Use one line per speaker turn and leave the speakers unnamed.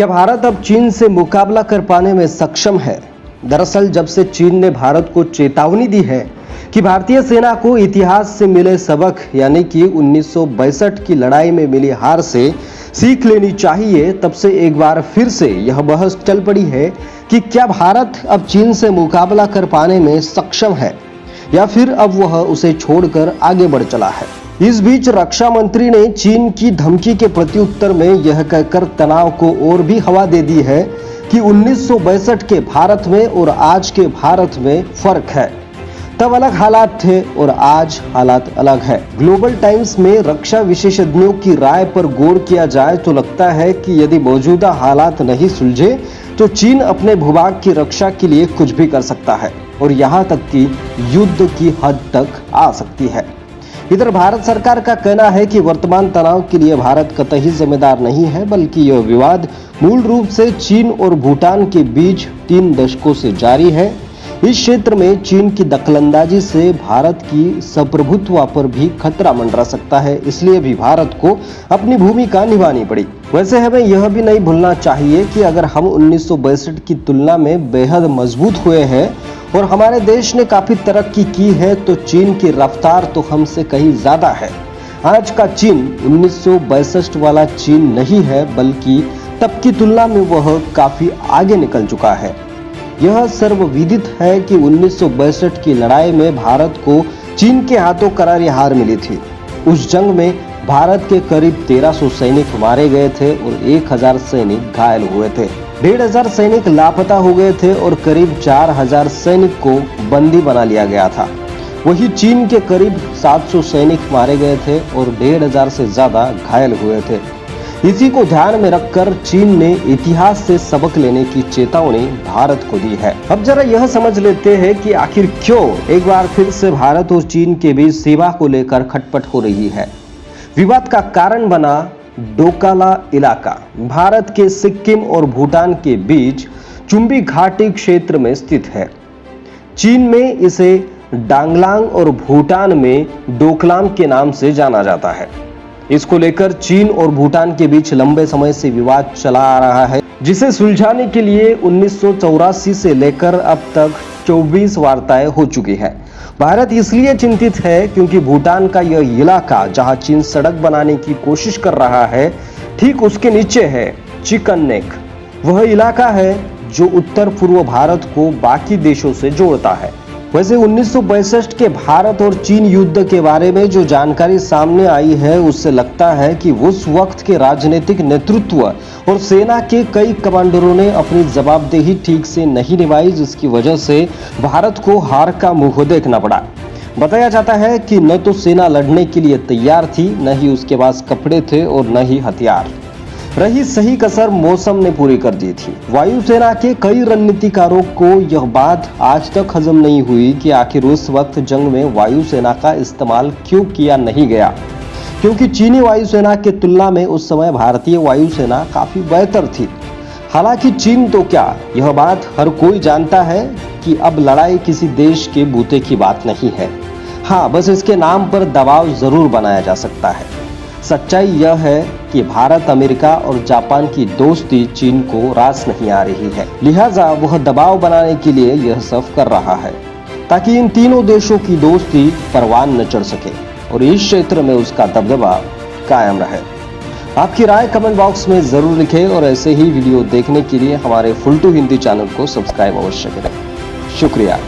क्या भारत अब चीन से मुकाबला कर पाने में सक्षम है? दरअसल जब से चीन ने भारत को चेतावनी दी है कि भारतीय सेना को इतिहास से मिले सबक यानी कि 1962 की लड़ाई में मिली हार से सीख लेनी चाहिए, तब से एक बार फिर से यह बहस चल पड़ी है कि क्या भारत अब चीन से मुकाबला कर पाने में सक्षम है या फिर अब वह उसे छोड़कर आगे बढ़ चला है। इस बीच रक्षा मंत्री ने चीन की धमकी के प्रत्युत्तर में यह कहकर तनाव को और भी हवा दे दी है कि 1962 के भारत में और आज के भारत में फर्क है। तब अलग हालात थे और आज हालात अलग है। ग्लोबल टाइम्स में रक्षा विशेषज्ञों की राय पर गौर किया जाए तो लगता है कि यदि मौजूदा हालात नहीं सुलझे तो चीन अपने भूभाग की रक्षा के लिए कुछ भी कर सकता है और यहाँ तक कि युद्ध की हद तक आ सकती है। इधर भारत सरकार का कहना है कि वर्तमान तनाव के लिए भारत कतई जिम्मेदार नहीं है, बल्कि यह विवाद मूल रूप से चीन और भूटान के बीच 3 दशकों से जारी है। इस क्षेत्र में चीन की दखलंदाजी से भारत की संप्रभुत्व पर भी खतरा मंडरा सकता है, इसलिए भी भारत को अपनी भूमिका निभानी पड़ी। वैसे हमें यह भी नहीं भूलना चाहिए कि अगर हम 1962 की तुलना में बेहद मजबूत हुए हैं और हमारे देश ने काफी तरक्की की है, तो चीन की रफ्तार तो हमसे कहीं ज्यादा है। आज का चीन 1962 वाला चीन नहीं है, बल्कि तब की तुलना में वह काफी आगे निकल चुका है। यह सर्वविदित है कि 1962 की लड़ाई में भारत को चीन के हाथों करारी हार मिली थी। उस जंग में भारत के करीब 1300 सैनिक मारे गए थे और 1000 सैनिक घायल हुए थे। 1500 सैनिक लापता हो गए थे और करीब 4000 सैनिक को बंदी बना लिया गया था। वही चीन के करीब 700 सैनिक मारे गए थे और 1500 से ज्यादा घायल हुए थे। इसी को ध्यान में रखकर चीन ने इतिहास से सबक लेने की चेतावनी भारत को दी है। अब जरा यह समझ लेते हैं कि आखिर क्यों एक बार फिर से भारत और चीन के बीच सीमा को लेकर खटपट हो रही है। विवाद का कारण बना डोकाला इलाका भारत के सिक्किम और भूटान के बीच चुंबी घाटी क्षेत्र में स्थित है। चीन में इसे डांगलांग और भूटान में डोकलाम के नाम से जाना जाता है। इसको लेकर चीन और भूटान के बीच लंबे समय से विवाद चला आ रहा है, जिसे सुलझाने के लिए 1984 से लेकर अब तक 24 वार्ताएं हो चुकी है। भारत इसलिए चिंतित है क्योंकि भूटान का यह इलाका जहां चीन सड़क बनाने की कोशिश कर रहा है, ठीक उसके नीचे है चिकन नेक। वह इलाका है जो उत्तर पूर्व भारत को बाकी देशों से जोड़ता है। वैसे 1962 के भारत और चीन युद्ध के बारे में जो जानकारी सामने आई है, उससे लगता है कि उस वक्त के राजनीतिक नेतृत्व और सेना के कई कमांडरों ने अपनी जवाबदेही ठीक से नहीं निभाई, जिसकी वजह से भारत को हार का मुंह देखना पड़ा। बताया जाता है कि न तो सेना लड़ने के लिए तैयार थी, न ही उसके पास कपड़े थे और न ही हथियार। रही सही कसर मौसम ने पूरी कर दी थी। वायुसेना के कई रणनीतिकारों को यह बात आज तक हजम नहीं हुई कि आखिर उस वक्त जंग में वायुसेना का इस्तेमाल क्यों किया नहीं गया, क्योंकि चीनी वायुसेना के तुलना में उस समय भारतीय वायुसेना काफी बेहतर थी। हालांकि चीन तो क्या, यह बात हर कोई जानता है कि अब लड़ाई किसी देश के बूते की बात नहीं है। हाँ, बस इसके नाम पर दबाव जरूर बनाया जा सकता है। सच्चाई यह है कि भारत, अमेरिका और जापान की दोस्ती चीन को रास नहीं आ रही है, लिहाजा वह दबाव बनाने के लिए यह सब कर रहा है ताकि इन तीनों देशों की दोस्ती परवान न चढ़ सके और इस क्षेत्र में उसका दबदबा कायम रहे। आपकी राय कमेंट बॉक्स में जरूर लिखें और ऐसे ही वीडियो देखने के लिए हमारे फुल टू हिंदी चैनल को सब्सक्राइब अवश्य करें। शुक्रिया।